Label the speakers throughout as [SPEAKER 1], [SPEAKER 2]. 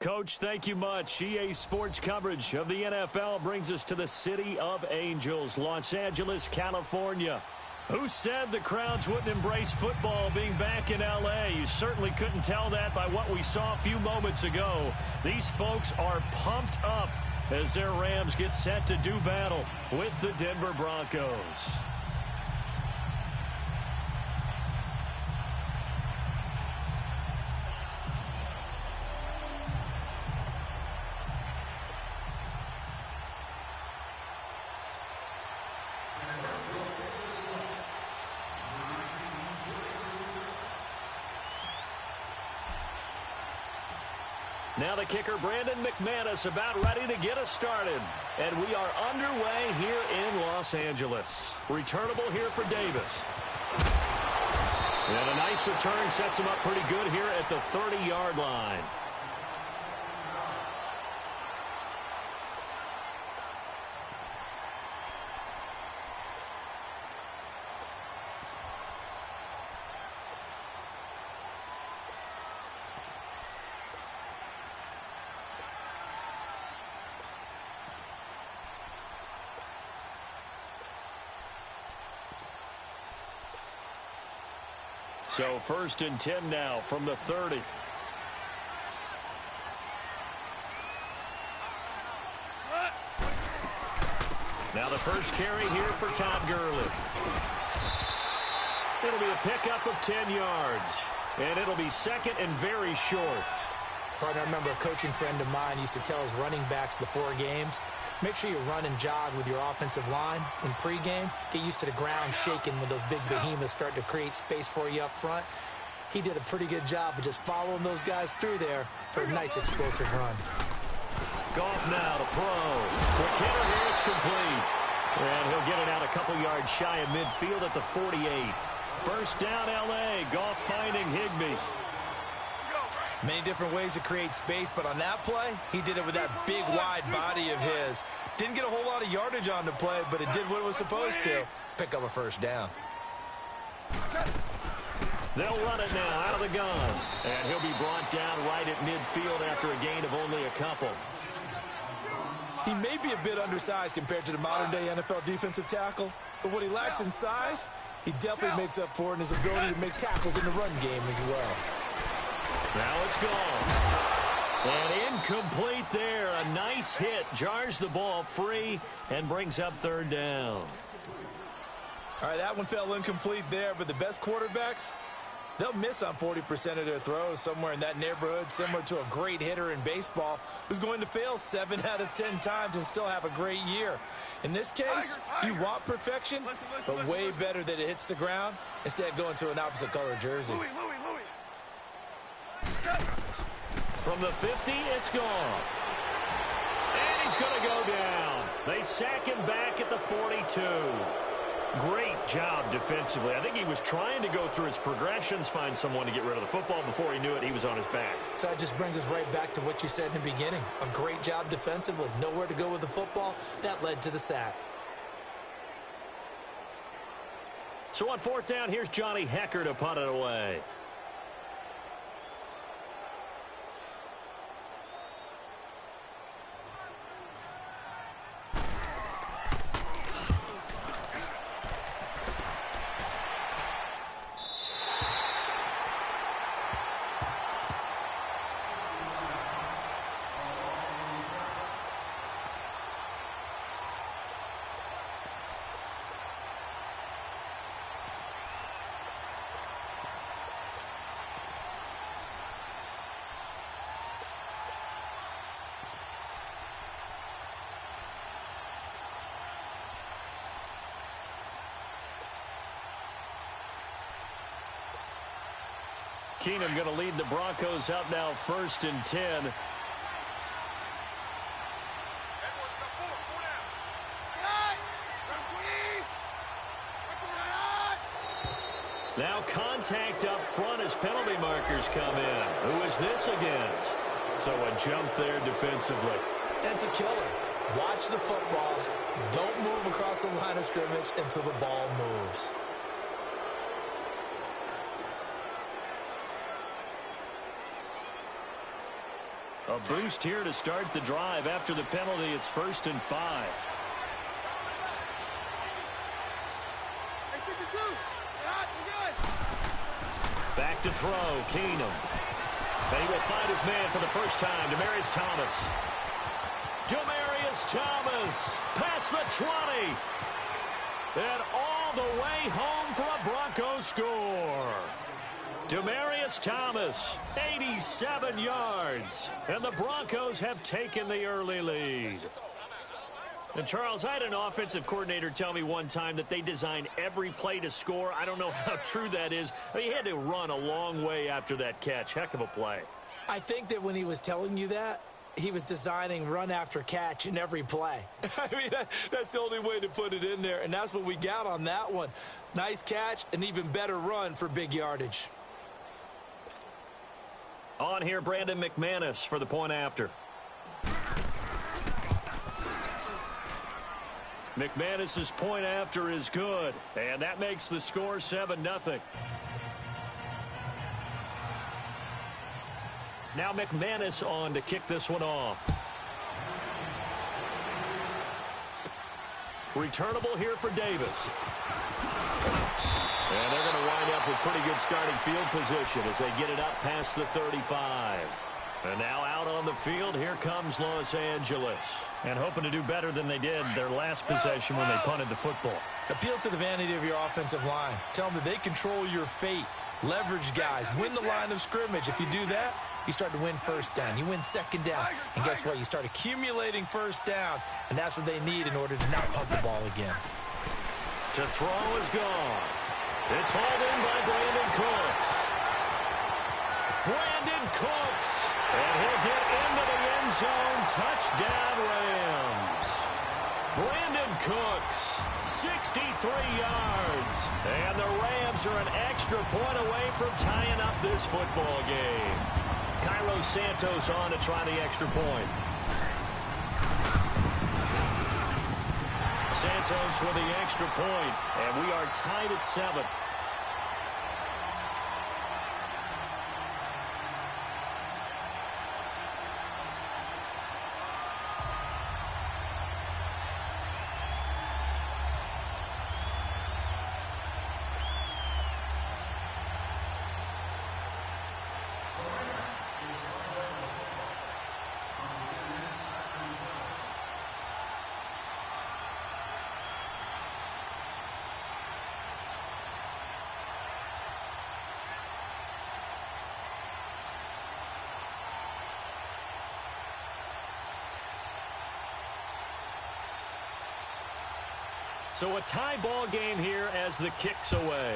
[SPEAKER 1] Coach, thank you much. EA Sports coverage of the NFL brings us to the City of Angels, Los Angeles, California. Who said the crowds wouldn't embrace football being back in L.A.? You certainly couldn't tell that by what we saw a few moments ago. These folks are pumped up as their Rams get set to do battle with the Denver Broncos. Now the kicker, Brandon McManus, about ready to get us started. And we are underway here in Los Angeles. Returnable here for Davis. And a nice return sets him up pretty good here at the 30-yard line. So 1st and 10 now from the 30. Now the first carry here for Todd Gurley. It'll be a pickup of 10 yards. And it'll be second and very short.
[SPEAKER 2] Partner, I remember a coaching friend of mine used to tell his running backs before games, make sure you run and jog with your offensive line in pregame. Get used to the ground shaking when those big behemoths start to create space for you up front. He did a pretty good job of just following those guys through there for a nice explosive run.
[SPEAKER 1] Goff now to throw. To Kittle here, it's complete. And he'll get it out a couple yards shy of midfield at the 48. First down, L.A. Goff finding Higbee.
[SPEAKER 2] Many different ways to create space, but on that play, he did it with that big, wide body of his. Didn't get a whole lot of yardage on the play, but it did what it was supposed to. Pick up a first down.
[SPEAKER 1] They'll run it now out of the gun. And he'll be brought down right at midfield after a gain of only a couple.
[SPEAKER 2] He may be a bit undersized compared to the modern-day NFL defensive tackle, but what he lacks in size, he definitely makes up for in his ability to make tackles in the run game as well.
[SPEAKER 1] Now it's gone. And incomplete there. A nice hit. Jars the ball free and brings up third down.
[SPEAKER 2] All right, that one fell incomplete there, but the best quarterbacks, they'll miss on 40% of their throws, somewhere in that neighborhood, similar to a great hitter in baseball who's going to fail 7 out of 10 times and still have a great year. In this case, you want perfection, but way better that it hits the ground instead going to an opposite color jersey.
[SPEAKER 1] From the 50, it's Goff. And he's going to go down. They sack him back at the 42. Great job defensively. I think he was trying to go through his progressions, find someone to get rid of the football. Before he knew it, he was on his back.
[SPEAKER 2] So that just brings us right back to what you said in the beginning. A great job defensively. Nowhere to go with the football. That led to the sack.
[SPEAKER 1] So on 4th down, here's Johnny Hecker to punt it away. Keenum going to lead the Broncos up now 1st and 10. Now contact up front as penalty markers come in. Who is this against? So a jump there defensively.
[SPEAKER 2] And it's a killer. Watch the football. Don't move across the line of scrimmage until the ball moves.
[SPEAKER 1] A boost here to start the drive. After the penalty, it's 1st and 5. Back to throw, Keenum. And he will find his man for the first time, Demaryius Thomas. Demaryius Thomas, past the 20. And all the way home for a Broncos score. Demaryius Thomas, 87 yards. And the Broncos have taken the early lead. And, Charles, I had an offensive coordinator tell me one time that they design every play to score. I don't know how true that is. I mean, he had to run a long way after that catch. Heck of a play.
[SPEAKER 2] I think that when he was telling you that, he was designing run after catch in every play. I mean, that's the only way to put it in there, and that's what we got on that one. Nice catch, an even better run for big yardage.
[SPEAKER 1] On here, Brandon McManus for the point after. McManus's point after is good, and that makes the score 7-0. Now McManus on to kick this one off. Returnable here for Davis. And they're going to wind up with pretty good starting field position as they get it up past the 35. And now out on the field, here comes Los Angeles. And hoping to do better than they did their last possession when they punted the football.
[SPEAKER 2] Appeal to the vanity of your offensive line. Tell them that they control your fate. Leverage guys. Win the line of scrimmage. If you do that, you start to win first down. You win second down. And guess what? You start accumulating first downs. And that's what they need in order to not pump the ball again.
[SPEAKER 1] To throw is gone. It's hauled in by Brandon Cooks. Brandon Cooks. And he'll get into the end zone. Touchdown, Rams. Brandon Cooks, 63 yards. And the Rams are an extra point away from tying up this football game. Cairo Santos on to try the extra point. Santos with the extra point, and we are tied at 7. So a tie ball game here as the kick's away.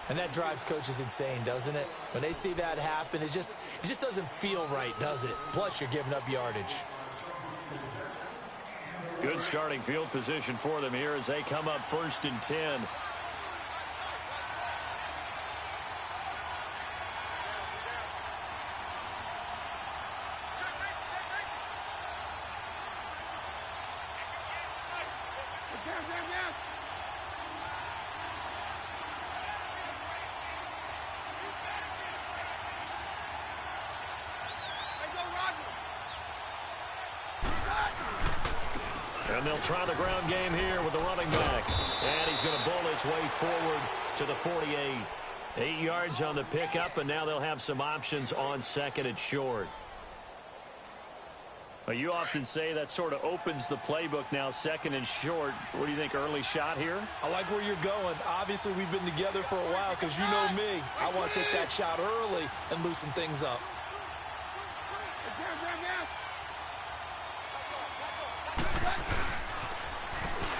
[SPEAKER 2] And that drives coaches insane, doesn't it? When they see that happen, it just doesn't feel right, does it? Plus, you're giving up yardage.
[SPEAKER 1] Good starting field position for them here as they come up 1st and 10. And they'll try the ground game here with the running back. And he's going to bull his way forward to the 48. 8 yards on the pickup, and now they'll have some options on 2nd and short. Well, you often say that sort of opens the playbook now, 2nd and short. What do you think, early shot here?
[SPEAKER 2] I like where you're going. Obviously, we've been together for a while because you know me. I want to take that shot early and loosen things up.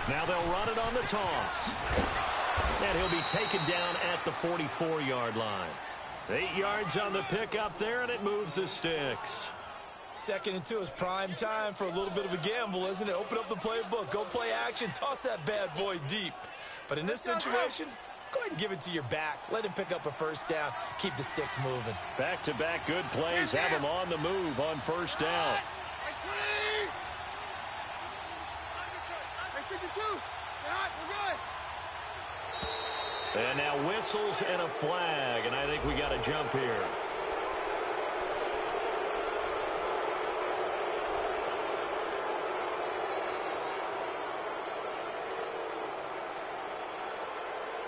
[SPEAKER 1] Now they'll run it on the toss. And he'll be taken down at the 44-yard line. 8 yards on the pickup there, and it moves the sticks.
[SPEAKER 2] 2nd and 2 is prime time for a little bit of a gamble, isn't it? Open up the playbook, go play action, toss that bad boy deep. But in this situation, go ahead and give it to your back. Let him pick up a first down. Keep the sticks moving.
[SPEAKER 1] Back-to-back good plays. Have him on the move on 1st down. And now whistles and a flag, and I think we got a jump here.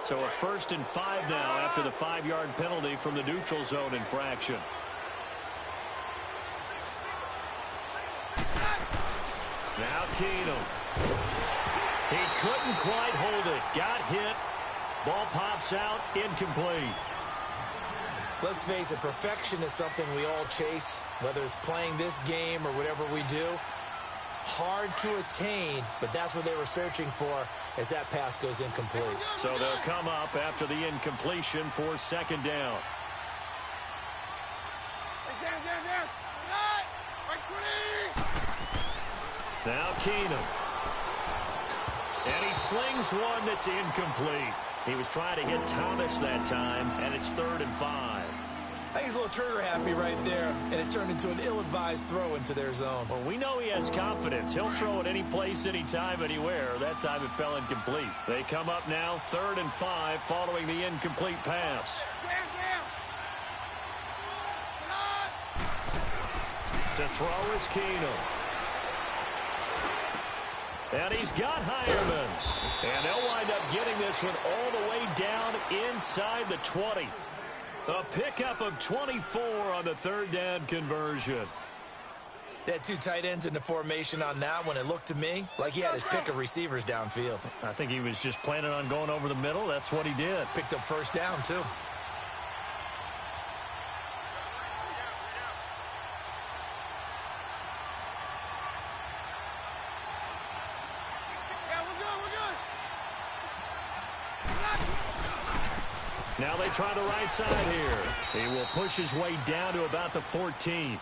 [SPEAKER 1] So a 1st and 5 now after the 5-yard penalty from the neutral zone infraction. Now Keenum. He couldn't quite hold it. Got hit. Ball pops out. Incomplete.
[SPEAKER 2] Let's face it, perfection is something we all chase, whether it's playing this game or whatever we do. Hard to attain, but that's what they were searching for as that pass goes incomplete.
[SPEAKER 1] So they'll come up after the incompletion for 2nd down. Now Keenum. And he slings one that's incomplete. He was trying to hit Thomas that time, and it's 3rd and 5.
[SPEAKER 2] I think he's a little trigger happy right there, and it turned into an ill-advised throw into their zone.
[SPEAKER 1] Well, we know he has confidence. He'll throw it any place, anytime, anywhere. That time it fell incomplete. They come up now 3rd and 5 following the incomplete pass. To throw is Keenum. And he's got Hireman. And they'll wind up getting this one all the way down inside the 20. A pickup of 24 on the 3rd down conversion.
[SPEAKER 2] They had 2 tight ends in the formation on that one. It looked to me like he had his pick of receivers downfield.
[SPEAKER 1] I think he was just planning on going over the middle. That's what he did.
[SPEAKER 2] Picked up 1st down, too.
[SPEAKER 1] Now they try the right side here. He will push his way down to about the 14.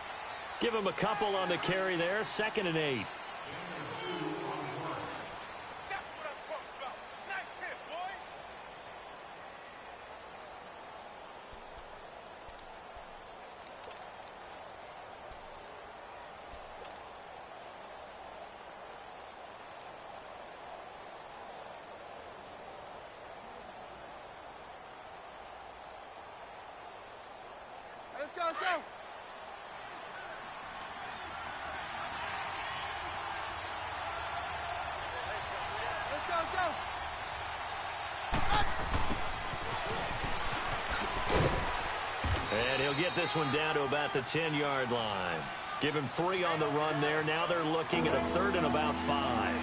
[SPEAKER 1] Give him a couple on the carry there. 2nd and 8.
[SPEAKER 3] That's what I'm talking about. Nice hit, boy. Let's go, let's go. Let's go, let's go.
[SPEAKER 1] And he'll get this one down to about the 10-yard line. Give him 3 on the run there. Now they're looking at a 3rd and about 5.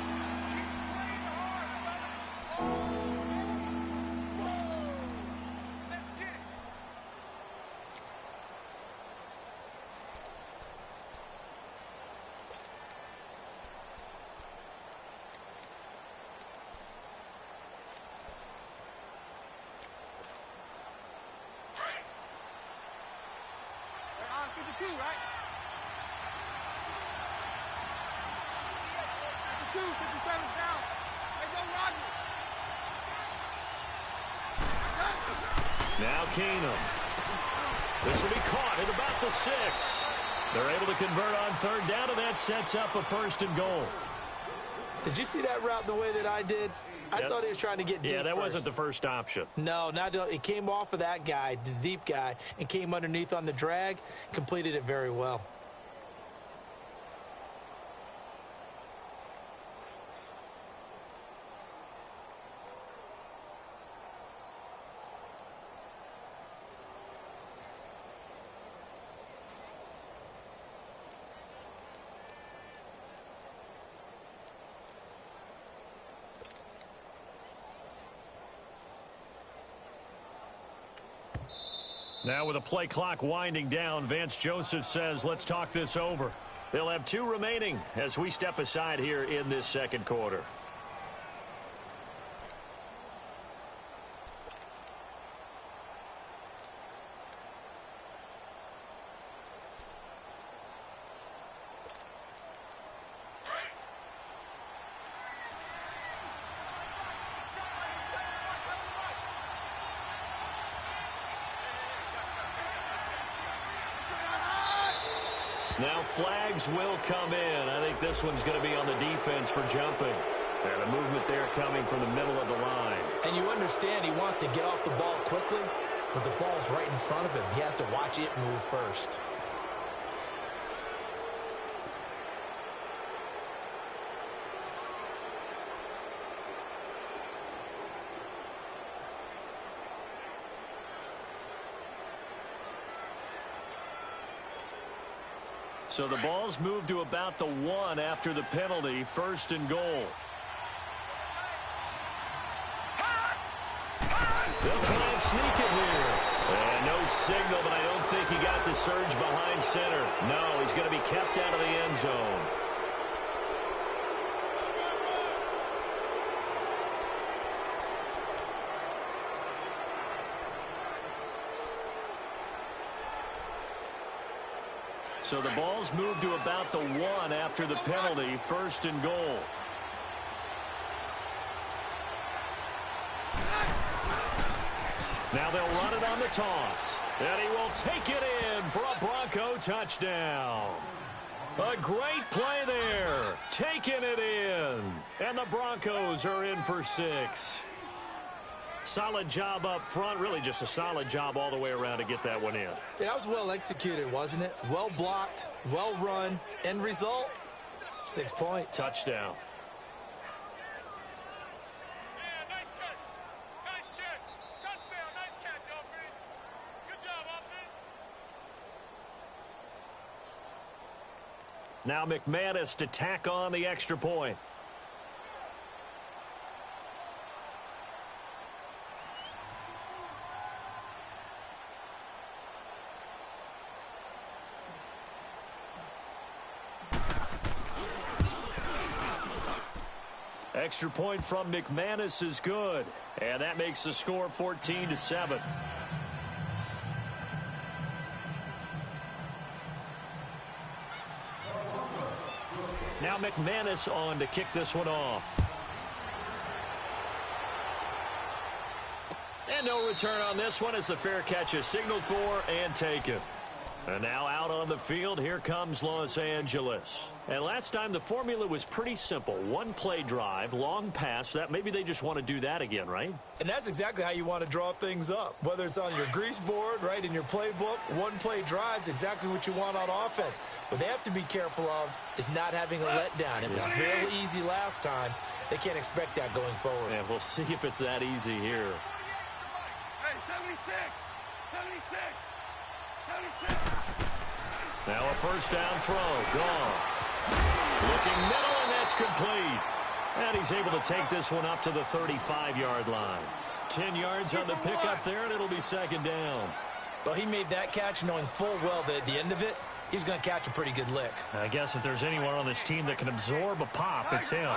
[SPEAKER 1] Now Keenum. This will be caught at about the 6. They're able to convert on 3rd down, and that sets up a 1st and goal.
[SPEAKER 2] Did you see that route the way that I did? I thought he was trying to get deep.
[SPEAKER 1] Yeah, that
[SPEAKER 2] first.
[SPEAKER 1] wasn't the first option.
[SPEAKER 2] No, it came off of that guy, the deep guy, and came underneath on the drag, completed it very well.
[SPEAKER 1] Now with the play clock winding down, Vance Joseph says, let's talk this over. They'll have 2 remaining as we step aside here in this 2nd quarter. Now flags will come in. I think this one's going to be on the defense for jumping. And a movement there coming from the middle of the line.
[SPEAKER 2] And you understand he wants to get off the ball quickly, but the ball's right in front of him. He has to watch it move first.
[SPEAKER 1] So the ball's moved to about the 1 after the penalty, 1st and goal. They'll try and sneak it here. And no signal, but I don't think he got the surge behind center. No, he's going to be kept out of the end zone. So the ball's moved to about the 1 after the penalty, 1st and goal. Now they'll run it on the toss. And he will take it in for a Bronco touchdown. A great play there. Taking it in. And the Broncos are in for 6. Solid job up front. Really just a solid job all the way around to get that one in.
[SPEAKER 2] Yeah, that was well executed, wasn't it? Well blocked, well run. End result, 6 points.
[SPEAKER 1] Touchdown.
[SPEAKER 3] Yeah, nice catch. Nice catch. Touchdown. Nice catch, offense. Good job, offense.
[SPEAKER 1] Now McManus to tack on the extra point. Extra point from McManus is good. And that makes the score 14-7. Now McManus on to kick this one off. And no return on this one as the fair catch is signaled for and taken. And now out on the field, here comes Los Angeles. And last time the formula was pretty simple. One play drive, long pass. That maybe they just want to do that again, right?
[SPEAKER 2] And that's exactly how you want to draw things up. Whether it's on your grease board, right, in your playbook, one play drive's exactly what you want on offense. What they have to be careful of is not having a letdown. It was real easy last time. They can't expect that going forward.
[SPEAKER 1] And we'll see if it's that easy here.
[SPEAKER 3] Hey, 76. 76. 76.
[SPEAKER 1] Now a first down throw. Gone. Looking middle, and that's complete. And he's able to take this one up to the 35-yard line. 10 yards on the pickup there, and it'll be 2nd down.
[SPEAKER 2] Well, he made that catch knowing full well that at the end of it, he's going to catch a pretty good lick.
[SPEAKER 1] I guess if there's anyone on this team that can absorb a pop, it's him.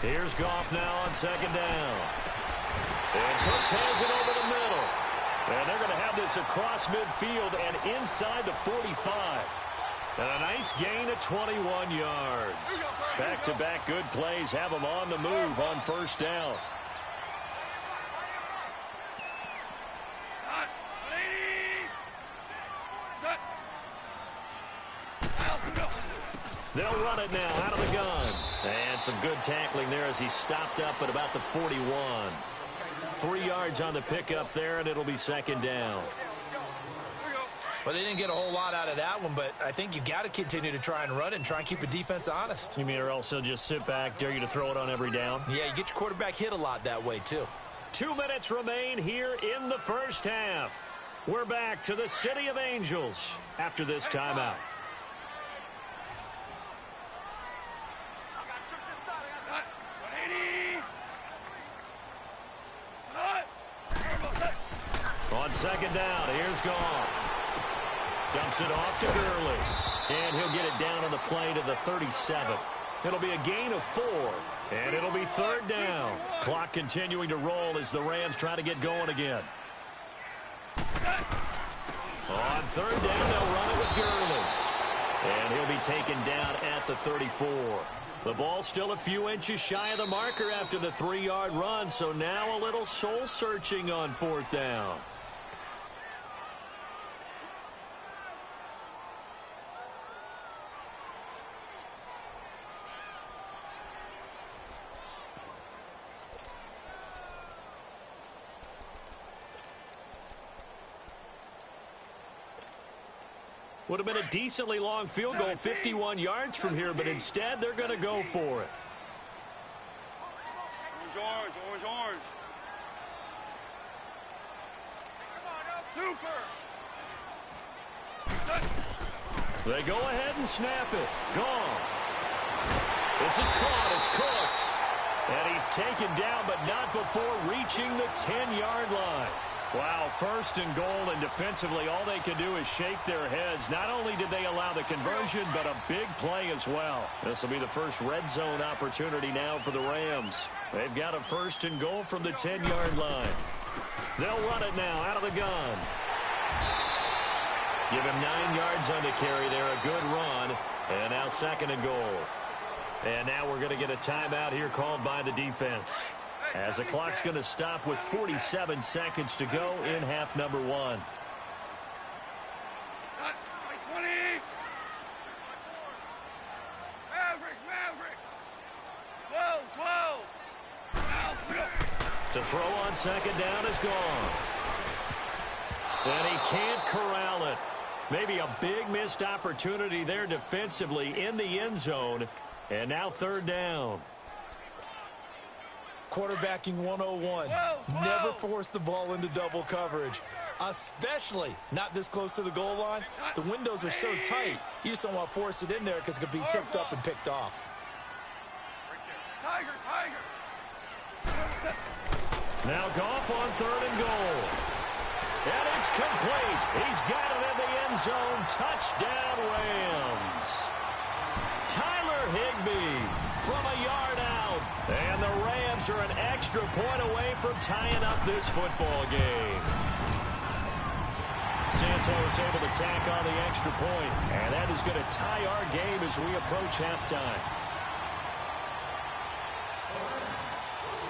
[SPEAKER 1] Here's Goff now on 2nd down. And Cooks has it over the middle. And they're going to have this across midfield and inside the 45. And a nice gain of 21 yards. Back-to-back good plays have them on the move on 1st down. They'll run it now out of the gun. And some good tackling there as he stopped up at about the 41. 3 yards on the pickup there, and it'll be 2nd down.
[SPEAKER 2] Well, they didn't get a whole lot out of that one, but I think you've got to continue to try and run and try and keep the defense honest.
[SPEAKER 1] You mean or else they'll just sit back, dare you to throw it on every down?
[SPEAKER 2] Yeah, you get your quarterback hit a lot that way, too.
[SPEAKER 1] 2 minutes remain here in the first half. We're back to the City of Angels after this timeout. On 2nd down, here's Goff. Dumps it off to Gurley. And he'll get it down on the play to the 37. It'll be a gain of 4. And it'll be 3rd down. Clock continuing to roll as the Rams try to get going again. On 3rd down, they'll run it with Gurley. And he'll be taken down at the 34. The ball still a few inches shy of the marker after the 3-yard run, so now a little soul-searching on 4th down. Would have been a decently long field goal, 51 yards from here, but instead they're going to go for it.
[SPEAKER 3] Orange, orange, orange. Super.
[SPEAKER 1] They go ahead and snap it. Gone. This is caught. It's Cooks. And he's taken down, but not before reaching the 10-yard line. Wow, first and goal, and defensively all they can do is shake their heads. Not only did they allow the conversion, but a big play as well. This will be the first red zone opportunity now for the Rams. They've got a first and goal from the 10-yard line. They'll run it now out of the gun. Give him 9 yards on the carry there, a good run. And now second and goal. And now we're going to get a timeout here called by the defense, as the clock's going to stop with 47 seconds to go in half number 1.
[SPEAKER 3] 20. Maverick. 12.
[SPEAKER 1] To throw on second down is gone. And he can't corral it. Maybe a big missed opportunity there defensively in the end zone. And now third down.
[SPEAKER 2] Quarterbacking 101. Never force the ball into double coverage, especially not this close to the goal line. The windows are so tight, you just don't want to force it in there because it could be tipped up and picked off.
[SPEAKER 3] Tiger.
[SPEAKER 1] Now Goff on third and goal. And it's complete. He's got it in the end zone. Touchdown, Rams. Tyler Higbee from a yard out. And the Rams are an extra point away from tying up this football game. Santos able to tack on the extra point. And that is going to tie our game as we approach halftime.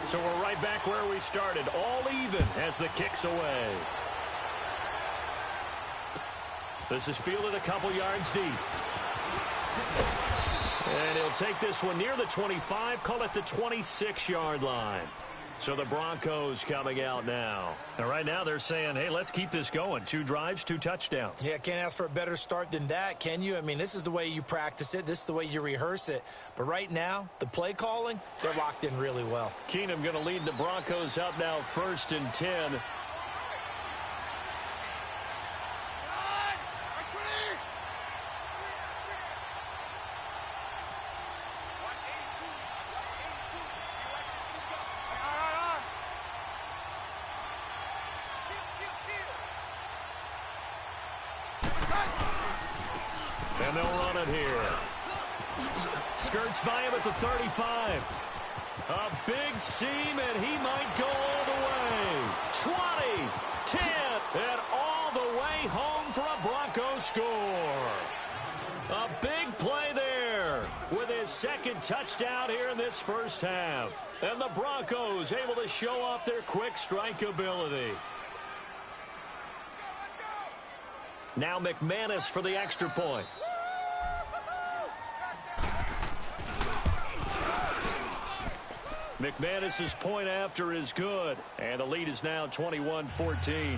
[SPEAKER 1] So we're right back where we started. All even as the kick's away. This is fielded a couple yards deep. And he'll take this one near the 25, call it the 26-yard line. So the Broncos coming out now. And right now they're saying, hey, let's keep this going. 2 drives, 2 touchdowns.
[SPEAKER 2] Yeah, can't ask for a better start than that, can you? I mean, this is the way you practice it. This is the way you rehearse it. But right now, the play calling, they're locked in really well.
[SPEAKER 1] Keenum going to lead the Broncos up now first and 10. And they'll run it here. Skirts by him at the 35. A big seam, and he might go all the way. 20, 10, and all the way home for a Broncos score. A big play there with his second touchdown here in this first half. And the Broncos able to show off their quick strike ability. Now McManus for the extra point. McManus's point after is good. And the lead is now 21-14.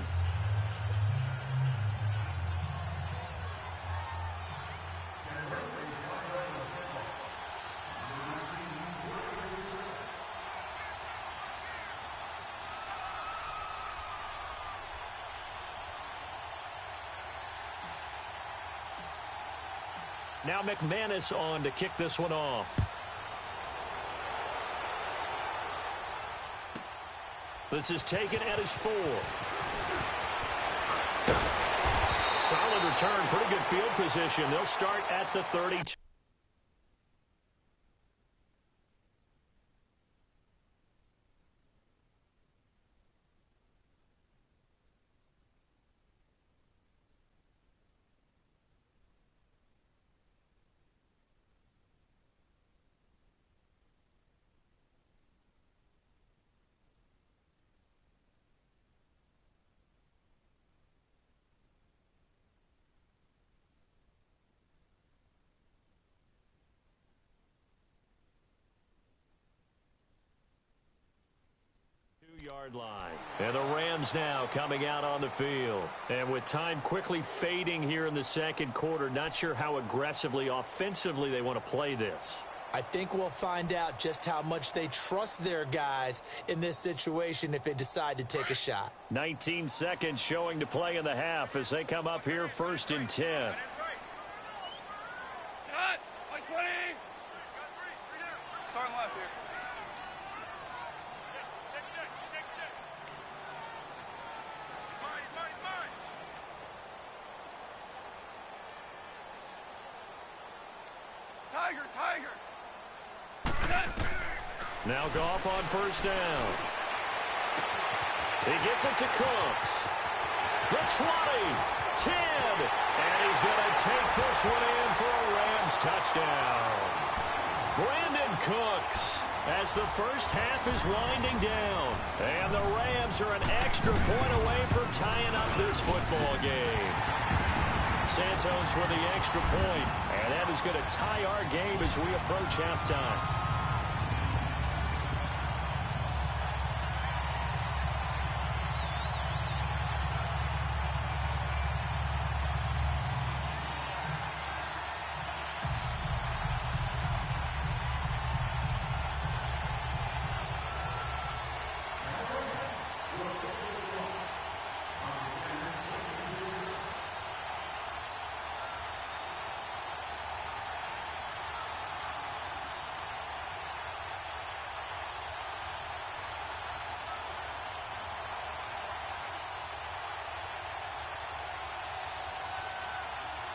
[SPEAKER 1] Now McManus on to kick this one off. This is taken at his 4. Solid return, pretty good field position. They'll start at the 32. 30-yard line. And the Rams now coming out on the field. And with time quickly fading here in the second quarter, not sure how aggressively, offensively they want to play this.
[SPEAKER 2] I think we'll find out just how much they trust their guys in this situation if they decide to take a shot.
[SPEAKER 1] 19 seconds showing to play in the half as they come up here 1st and 10.
[SPEAKER 3] Starting left here. Tiger.
[SPEAKER 1] Now Goff on 1st down. He gets it to Cooks. The 20, 10, and he's going to take this one in for a Rams touchdown. Brandon Cooks as the first half is winding down. And the Rams are an extra point away from tying up this football game. Santos with the extra point, and that is going to tie our game as we approach halftime.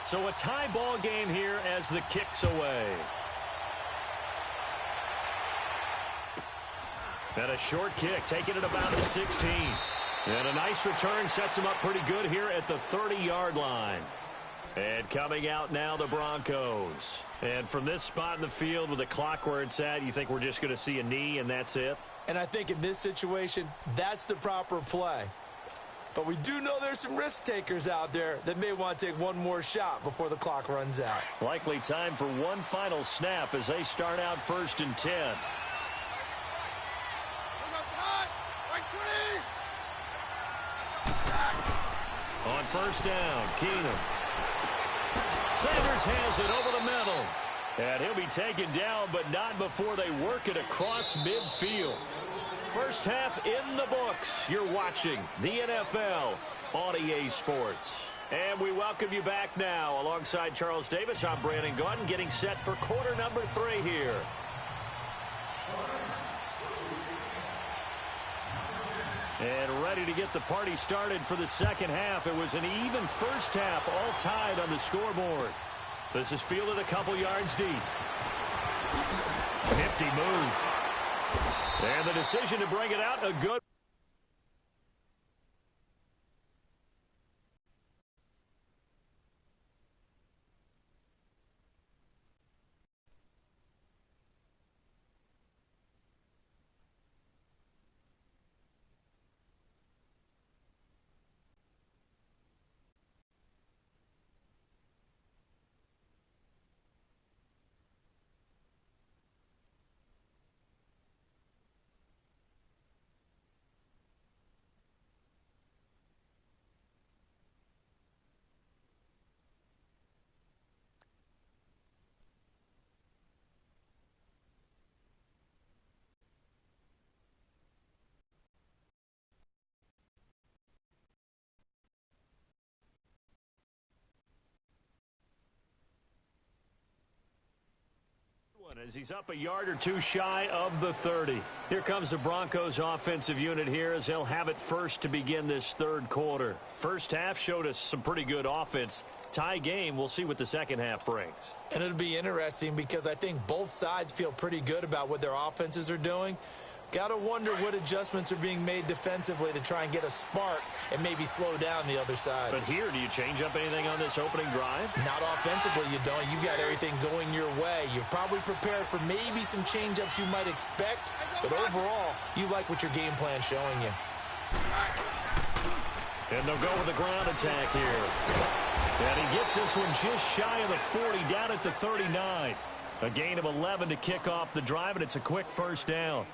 [SPEAKER 1] So a tie ball game here as the kick's away. And a short kick, taking it about the 16. And a nice return sets him up pretty good here at the 30-yard line. And coming out now, the Broncos. And from this spot in the field with the clock where it's at, you think we're just going to see a knee and that's it?
[SPEAKER 2] And I think in this situation, that's the proper play. But we do know there's some risk takers out there that may want to take one more shot before the clock runs out.
[SPEAKER 1] Likely time for one final snap as they start out 1st and 10. On 1st down, Keenum. Sanders has it over the middle. And he'll be taken down, but not before they work it across midfield. First half in the books. You're watching the NFL on EA Sports. And we welcome you back now. Alongside Charles Davis, I'm Brandon Gordon, getting set for quarter number 3 here. And ready to get the party started for the second half. It was an even first half, all tied on the scoreboard. This is fielded a couple yards deep. Nifty move. And the decision to bring it out, a good. As he's up a yard or two shy of the 30. Here comes the Broncos offensive unit here as they'll have it first to begin this third quarter. First half showed us some pretty good offense. Tie game, we'll see what the second half brings.
[SPEAKER 2] And it'll be interesting because I think both sides feel pretty good about what their offenses are doing. Got to wonder what adjustments are being made defensively to try and get a spark and maybe slow down the other side.
[SPEAKER 1] But here, do you change up anything on this opening drive?
[SPEAKER 2] Not offensively, you don't. You got everything going your way. You've probably prepared for maybe some change-ups you might expect, but overall, you like what your game plan's showing you.
[SPEAKER 1] And they'll go with the ground attack here. And he gets this one just shy of the 40, down at the 39. A gain of 11 to kick off the drive, and it's a quick first down.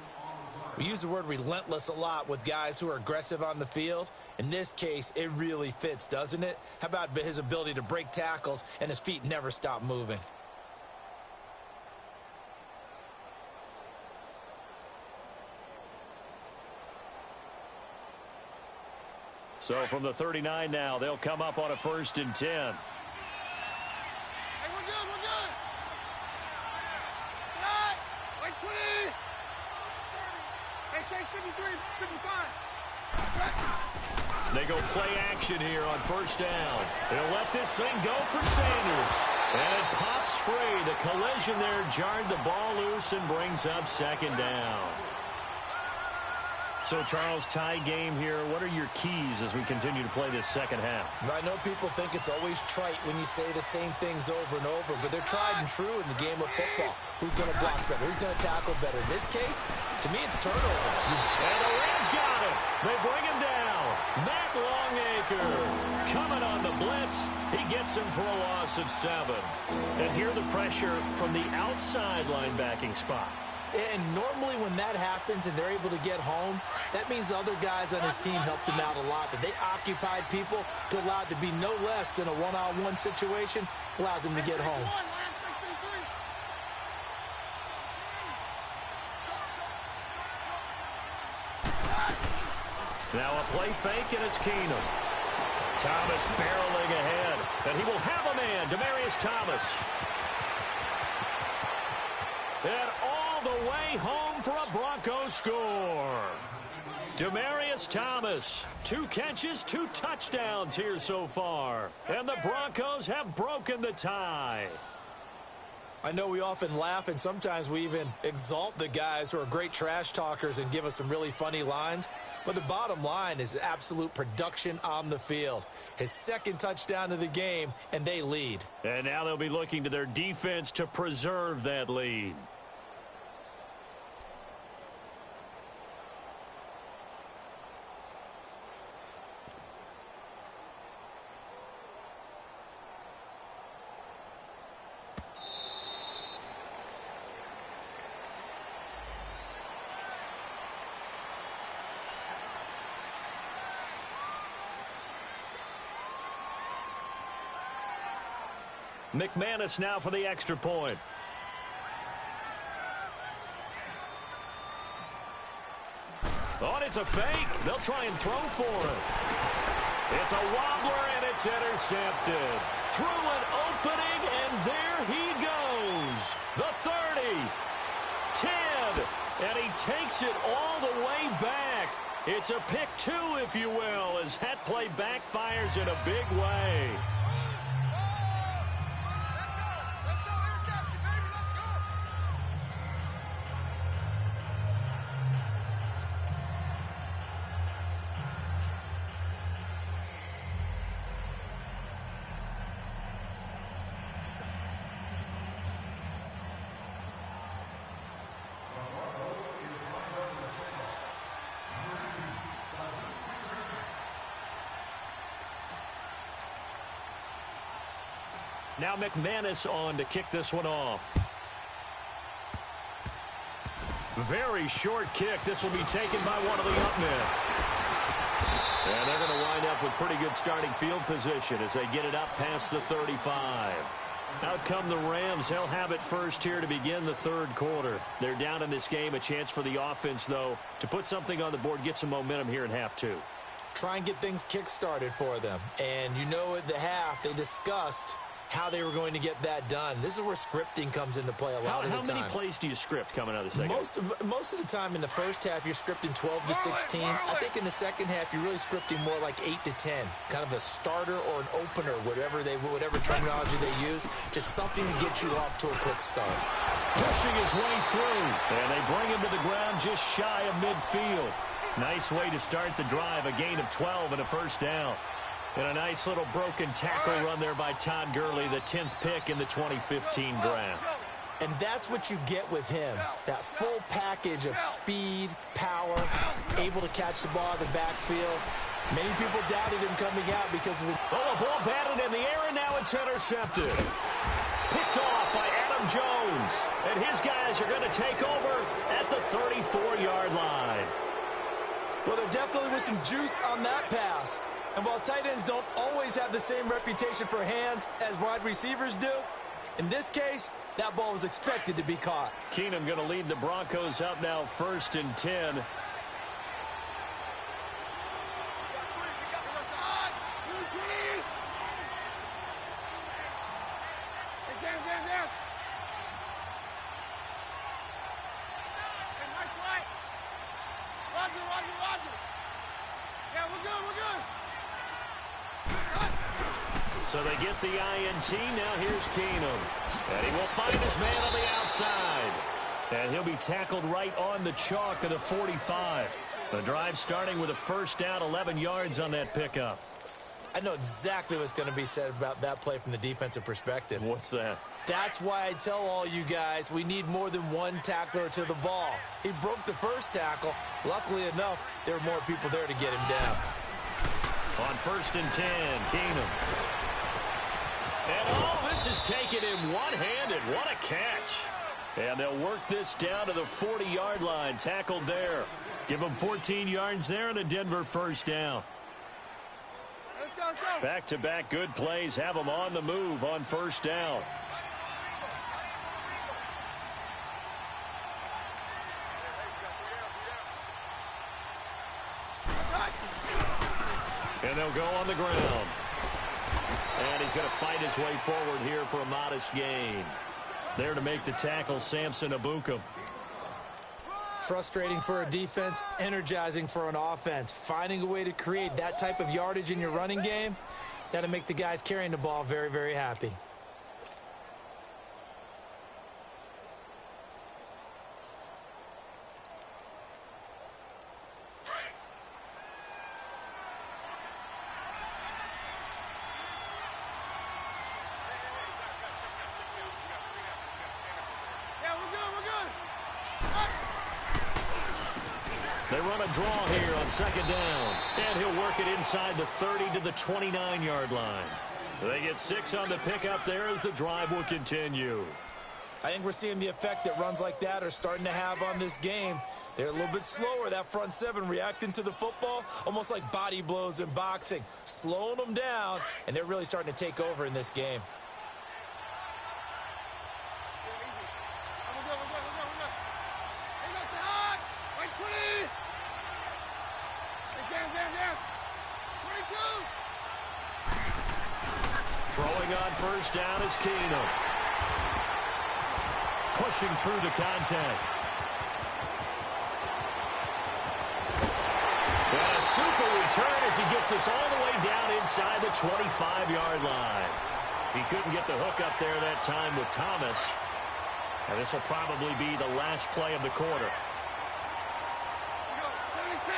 [SPEAKER 2] We use the word relentless a lot with guys who are aggressive on the field. In this case, it really fits, doesn't it? How about his ability to break tackles and his feet never stop moving?
[SPEAKER 1] So from the 39 now, they'll come up on a 1st and 10.
[SPEAKER 3] Hey, we're good, we're good. All right, like 20. Hey, Chase, 53, 55.
[SPEAKER 1] They go play action here on 1st down. They'll let this thing go for Sanders. And it pops free. The collision there jarred the ball loose and brings up 2nd down. So, Charles, tie game here. What are your keys as we continue to play this 2nd half?
[SPEAKER 2] I know people think it's always trite when you say the same things over and over, but they're tried and true in the game of football. Who's going to block better? Who's going to tackle better? In this case, to me, it's turnovers.
[SPEAKER 1] And the Rams got it. They bring him down. Matt Longacre coming on the blitz. He gets him for a loss of 7. And here the pressure from the outside linebacking spot.
[SPEAKER 2] And normally when that happens and they're able to get home, that means other guys on his team helped him out a lot. That they occupied people to allow it to be no less than a one-on-one situation, allows him to get home.
[SPEAKER 1] Now a play fake, and it's Keenum. Thomas barreling ahead, and he will have a man, Demaryius Thomas. And all the way home for a Broncos score. Demaryius Thomas, 2 catches, 2 touchdowns here so far. And the Broncos have broken the tie.
[SPEAKER 2] I know we often laugh, and sometimes we even exalt the guys who are great trash talkers and give us some really funny lines. But the bottom line is absolute production on the field. His 2nd touchdown of the game, and they lead.
[SPEAKER 1] And now they'll be looking to their defense to preserve that lead. McManus now for the extra point. Oh, and it's a fake. They'll try and throw for it. It's a wobbler, and it's intercepted. Through an opening, and there he goes. The 30, 10, and he takes it all the way back. It's a pick 2, if you will, as that play backfires in a big way. Now McManus on to kick this one off. Very short kick. This will be taken by one of the up men. And they're going to wind up with pretty good starting field position as they get it up past the 35. Out come the Rams. They'll have it first here to begin the 3rd quarter. They're down in this game. A chance for the offense, though, to put something on the board, get some momentum here in half 2.
[SPEAKER 2] Try and get things kick-started for them. And you know at the half, they discussed how they were going to get that done. This is where scripting comes into play a lot of the time.
[SPEAKER 1] How many plays do you script coming out of the second?
[SPEAKER 2] Most of the time in the first half, you're scripting 12 to 16. I think in the second half, you're really scripting more like 8 to 10. Kind of a starter or an opener, whatever terminology they use. Just something to get you off to a quick start.
[SPEAKER 1] Pushing his way through. And they bring him to the ground just shy of midfield. Nice way to start the drive. A gain of 12 and a 1st down. And a nice little broken tackle run there by Todd Gurley, the 10th pick in the 2015 draft.
[SPEAKER 2] And that's what you get with him. That full package of speed, power, able to catch the ball in the backfield. Many people doubted him coming out because of the...
[SPEAKER 1] Oh, a ball batted in the air, and now it's intercepted. Picked off by Adam Jones. yards. And his guys are going to take over at the 34-yard line.
[SPEAKER 2] Well, there definitely was some juice on that pass. And while tight ends don't always have the same reputation for hands as wide receivers do, in this case, that ball was expected to be caught.
[SPEAKER 1] Keenum going to lead the Broncos up now 1st and 10. So they get the INT. Now here's Keenum. And he will find his man on the outside. And he'll be tackled right on the chalk of the 45. The drive starting with a first down, 11 yards on that pickup.
[SPEAKER 2] I know exactly what's going to be said about that play from the defensive perspective.
[SPEAKER 1] What's that?
[SPEAKER 2] That's why I tell all you guys we need more than one tackler to the ball. He broke the first tackle. Luckily enough, there were more people there to get him down.
[SPEAKER 1] On 1st and 10, Keenum. And oh, this is taking him one-handed. What a catch. And they'll work this down to the 40-yard line. Tackled there. Give him 14 yards there and a Denver first down. Back-to-back good plays have them on the move on first down. And they'll go on the ground. And he's going to fight his way forward here for a modest gain. There to make the tackle, Samson Ebukam.
[SPEAKER 2] Frustrating for a defense, energizing for an offense. Finding a way to create that type of yardage in your running game, that'll make the guys carrying the ball very, very happy.
[SPEAKER 1] They run a draw here on second down. And he'll work it inside the 30 to the 29-yard line. They get 6 on the pickup there as the drive will continue.
[SPEAKER 2] I think we're seeing the effect that runs like that are starting to have on this game. They're a little bit slower, that front seven, reacting to the football, almost like body blows in boxing, slowing them down, and they're really starting to take over in this game.
[SPEAKER 1] Throwing on first down is Keenum. Pushing through the contact. And a super return as he gets us all the way down inside the 25-yard line. He couldn't get the hook up there that time with Thomas. And this will probably be the last play of the quarter.
[SPEAKER 3] 76.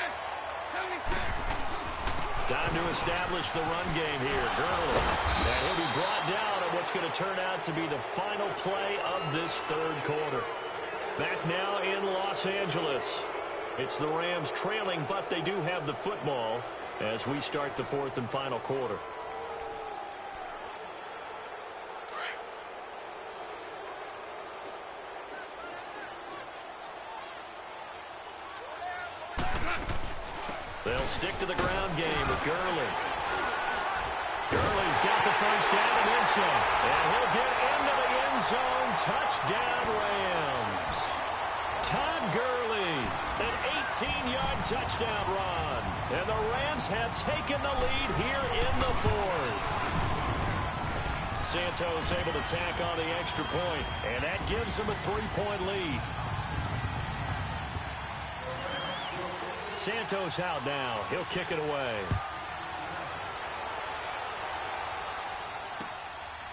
[SPEAKER 1] Time to establish the run game here. Gurley. And he'll be brought down on what's going to turn out to be the final play of this third quarter. Back now in Los Angeles. It's the Rams trailing, but they do have the football as we start the fourth and final quarter. They'll stick to the ground game with Gurley. Gurley's got the first down and then some. And he'll get into the end zone. Touchdown, Rams. Todd Gurley, an 18-yard touchdown run. And the Rams have taken the lead here in the fourth. Santos able to tack on the extra point, and that gives them a 3-point lead. Santos out now. He'll kick it away.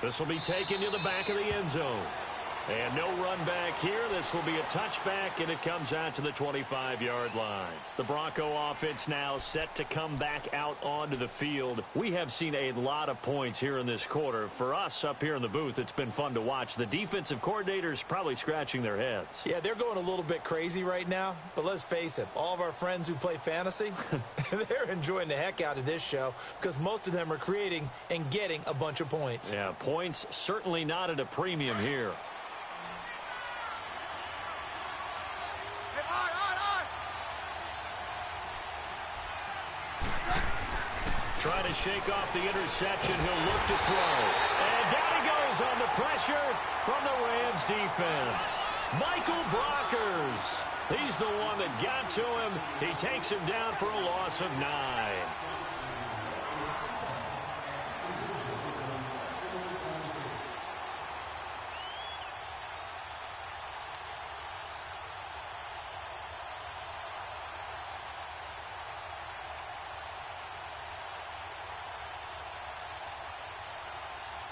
[SPEAKER 1] This will be taken to the back of the end zone. And no run back here. This will be a touchback, and it comes out to the 25-yard line. The Bronco offense now set to come back out onto the field. We have seen a lot of points here in this quarter. For us up here in the booth, it's been fun to watch. The defensive coordinators probably scratching their heads.
[SPEAKER 2] Yeah, they're going a little bit crazy right now. But let's face it, all of our friends who play fantasy, they're enjoying the heck out of this show because most of them are creating and getting a bunch of points.
[SPEAKER 1] Yeah, points certainly not at a premium here. Trying to shake off the interception. He'll look to throw. And down he goes on the pressure from the Rams defense. Michael Brockers. He's the one that got to him. He takes him down for a loss of 9.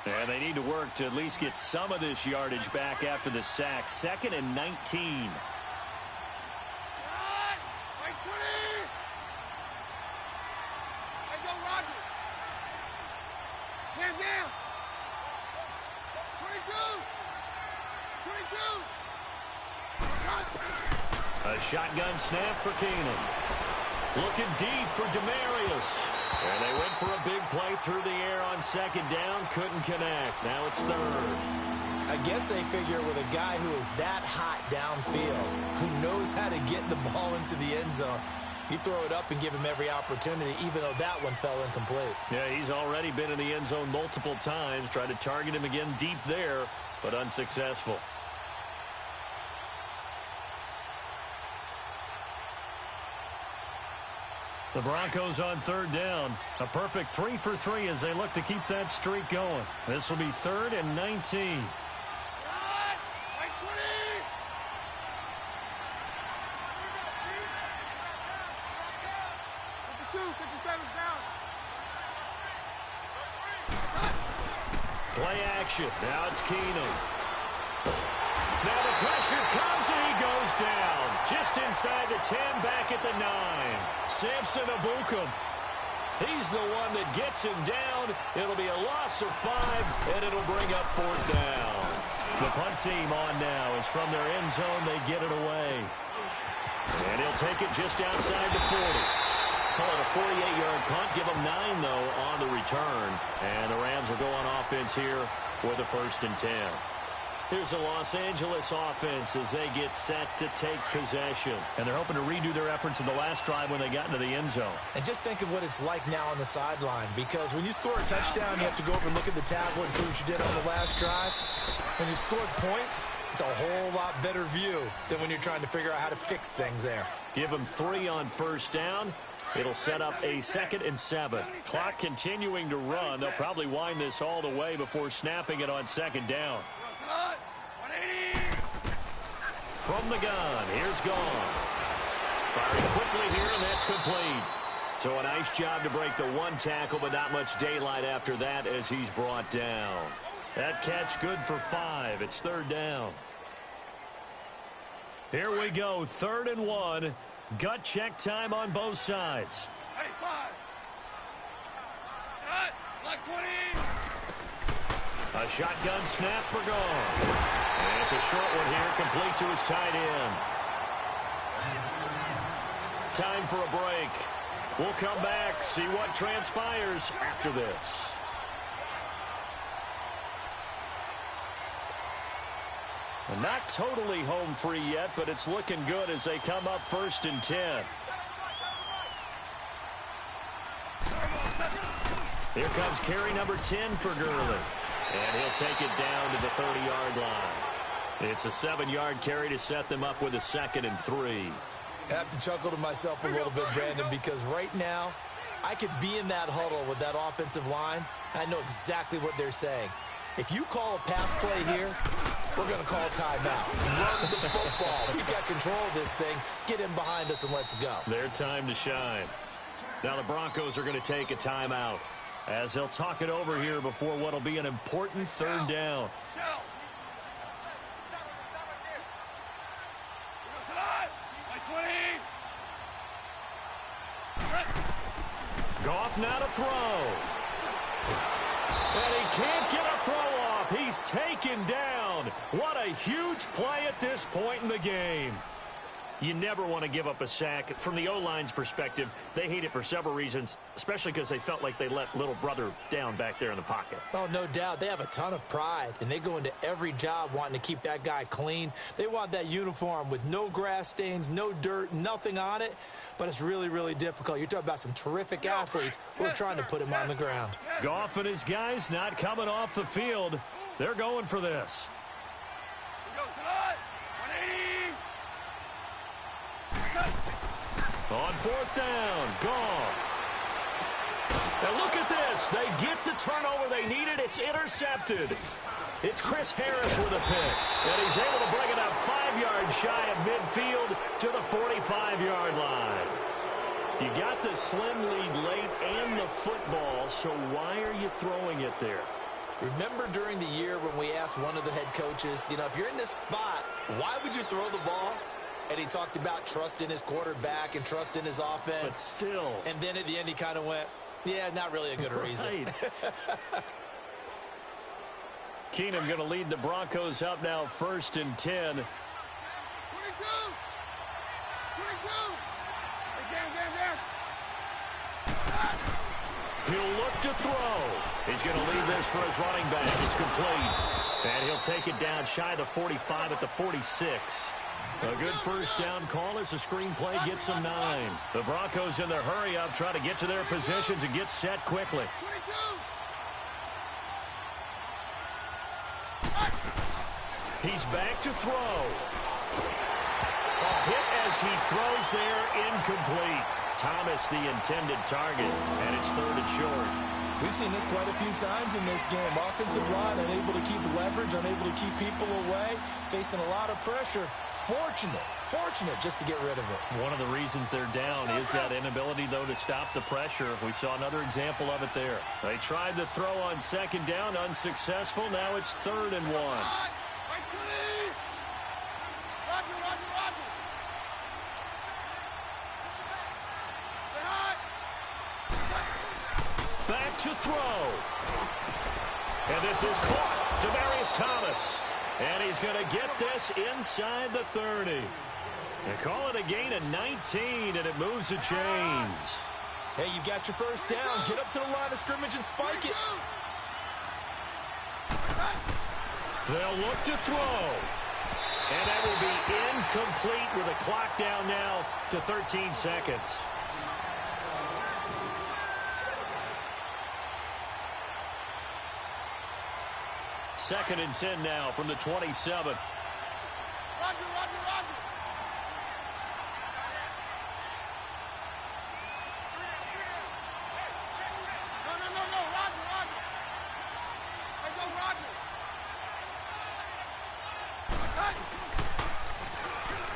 [SPEAKER 1] And they need to work to at least get some of this yardage back after the sack. 2nd and 19. A shotgun snap for Keenum. Looking deep for Demarius. And they went for a big play through the air on 2nd down. Couldn't connect. Now it's 3rd.
[SPEAKER 2] I guess they figure with a guy who is that hot downfield, who knows how to get the ball into the end zone, you throw it up and give him every opportunity, even though that one fell incomplete.
[SPEAKER 1] Yeah, he's already been in the end zone multiple times. Tried to target him again deep there, but unsuccessful. The Broncos on 3rd down. A perfect 3 for 3 as they look to keep that streak going. This will be 3rd and 19. Play action. Now it's Keenum. Now the pressure comes and he goes down. Just inside the 10, back at the 9. Samson Abukum. He's the one that gets him down. It'll be a loss of 5, and it'll bring up 4th down. The punt team on now is from their end zone. They get it away. And he'll take it just outside the 40. Call it a 48-yard punt. Give them 9, though, on the return. And the Rams will go on offense here with a 1st and 10. Here's the Los Angeles offense as they get set to take possession. And they're hoping to redo their efforts in the last drive when they got into the end zone.
[SPEAKER 2] And just think of what it's like now on the sideline, because when you score a touchdown, you have to go over and look at the tackle and see what you did on the last drive. When you scored points, it's a whole lot better view than when you're trying to figure out how to fix things there.
[SPEAKER 1] Give them 3 on 1st down. It'll set up a 2nd and 7. Clock continuing to run. They'll probably wind this all the way before snapping it on 2nd down. From the gun, here's Gone. Firing quickly here, and that's complete. So a nice job to break the 1 tackle, but not much daylight after that as he's brought down. That catch good for 5. It's 3rd down. Here we go, 3rd and 1. Gut check time on both sides.
[SPEAKER 3] Hey, 5. Cut. Like 20.
[SPEAKER 1] A shotgun snap for Gone. And it's a short one here, complete to his tight end. Time for a break. We'll come back, see what transpires after this. And not totally home free yet, but it's looking good as they come up 1st and 10. Here comes carry number 10 for Gurley. And he'll take it down to the 30-yard line. It's a 7-yard carry to set them up with a 2nd and 3.
[SPEAKER 2] I have to chuckle to myself a little bit, Brandon, because right now I could be in that huddle with that offensive line. I know exactly what they're saying. If you call a pass play here, we're going to call a timeout. Run the football. We've got control of this thing. Get him behind us and let's go.
[SPEAKER 1] Their time to shine. Now the Broncos are going to take a timeout as they'll talk it over here before what will be an important 3rd down. Goff now to throw. And he can't get a throw off. He's taken down. What a huge play at this point in the game. You never want to give up a sack. From the O-line's perspective, they hate it for several reasons, especially because they felt like they let little brother down back there in the pocket.
[SPEAKER 2] Oh, no doubt. They have a ton of pride, and they go into every job wanting to keep that guy clean. They want that uniform with no grass stains, no dirt, nothing on it, but it's really, really difficult. You're talking about some terrific athletes who are trying to put him on the ground.
[SPEAKER 1] Goff and his guys not coming off the field. They're going for this. On fourth down, Goff. Now look at this. They get the turnover they needed. It's intercepted. It's Chris Harris with a pick. And he's able to bring it up 5 yards shy of midfield to the 45-yard line. You got the slim lead late and the football, so why are you throwing it there?
[SPEAKER 2] Remember during the year when we asked one of the head coaches, if you're in this spot, why would you throw the ball? And he talked about trust in his quarterback and trust in his offense.
[SPEAKER 1] But still.
[SPEAKER 2] And then at the end he kind of went, yeah, not really a good reason.
[SPEAKER 1] Keenum going to lead the Broncos up now 1st and 10.
[SPEAKER 3] 22.
[SPEAKER 1] He'll look to throw. He's going to leave this for his running back. It's complete. And he'll take it down shy of the 45 at the 46. A good first down call as the screenplay gets them 9. The Broncos in their hurry-up try to get to their positions and get set quickly. He's back to throw. A hit as he throws there, incomplete. Thomas the intended target, and it's 3rd and short.
[SPEAKER 2] We've seen this quite a few times in this game. Offensive line unable to keep leverage, unable to keep people away, facing a lot of pressure. Fortunate just to get rid of it.
[SPEAKER 1] One of the reasons they're down is that inability, though, to stop the pressure. We saw another example of it there. They tried to throw on 2nd down, unsuccessful. Now it's 3rd and 1. Back to throw. And this is caught. Demaryius Thomas. And he's going to get this inside the 30. They call it a gain of 19, and it moves the chains.
[SPEAKER 2] Hey, you got your first down. Get up to the line of scrimmage and spike it.
[SPEAKER 1] They'll look to throw. And that will be incomplete with a clock down now to 13 seconds. Second and 10 now from the 27.
[SPEAKER 3] Roger. No, Roger. Hey, go, Roger.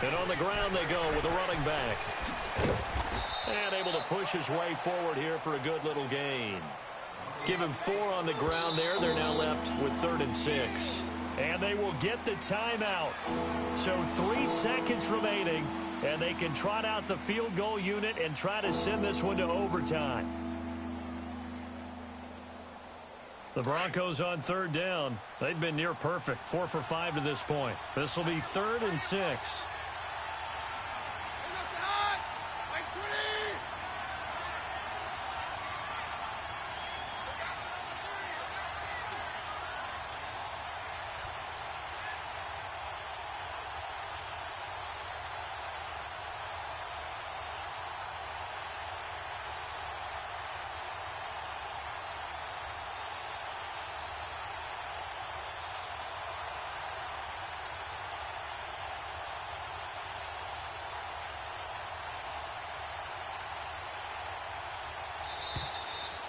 [SPEAKER 1] And on the ground they go with a running back. And able to push his way forward here for a good little gain. Give him 4 on the ground there. They're now left with 3rd and 6. And they will get the timeout. So 3 seconds remaining, and they can trot out the field goal unit and try to send this one to overtime. The Broncos on 3rd down. They've been near perfect, 4 for 5 to this point. This will be 3rd and 6.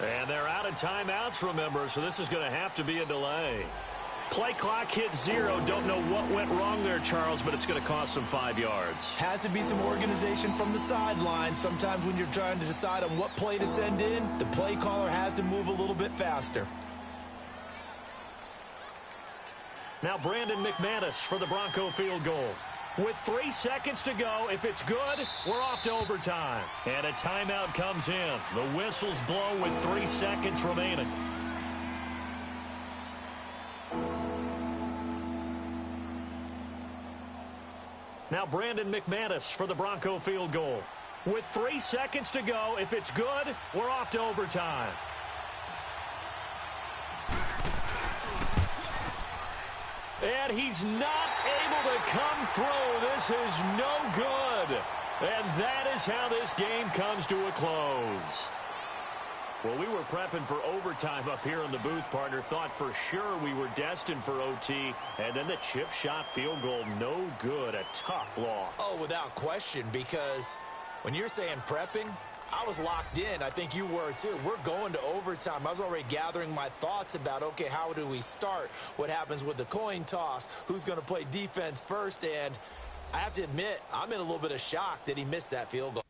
[SPEAKER 1] And they're out of timeouts, remember, so this is going to have to be a delay. Play clock hit 0. Don't know what went wrong there, Charles, but it's going to cost them 5 yards.
[SPEAKER 2] Has to be some organization from the sideline. Sometimes when you're trying to decide on what play to send in, the play caller has to move a little bit faster.
[SPEAKER 1] Now Brandon McManus for the Bronco field goal. With 3 seconds to go, if it's good, we're off to overtime. And a timeout comes in. The whistles blow with 3 seconds remaining. Now Brandon McManus for the Bronco field goal. With 3 seconds to go, if it's good, we're off to overtime. And he's not able to come through. This is no good. And that is how this game comes to a close. Well, we were prepping for overtime up here in the booth, partner. Thought for sure we were destined for OT. And then the chip shot field goal, no good. A tough loss.
[SPEAKER 2] Oh, without question, because when you're saying prepping, I was locked in. I think you were too. We're going to overtime. I was already gathering my thoughts about, okay, how do we start? What happens with the coin toss? Who's going to play defense first? And I have to admit, I'm in a little bit of shock that he missed that field goal.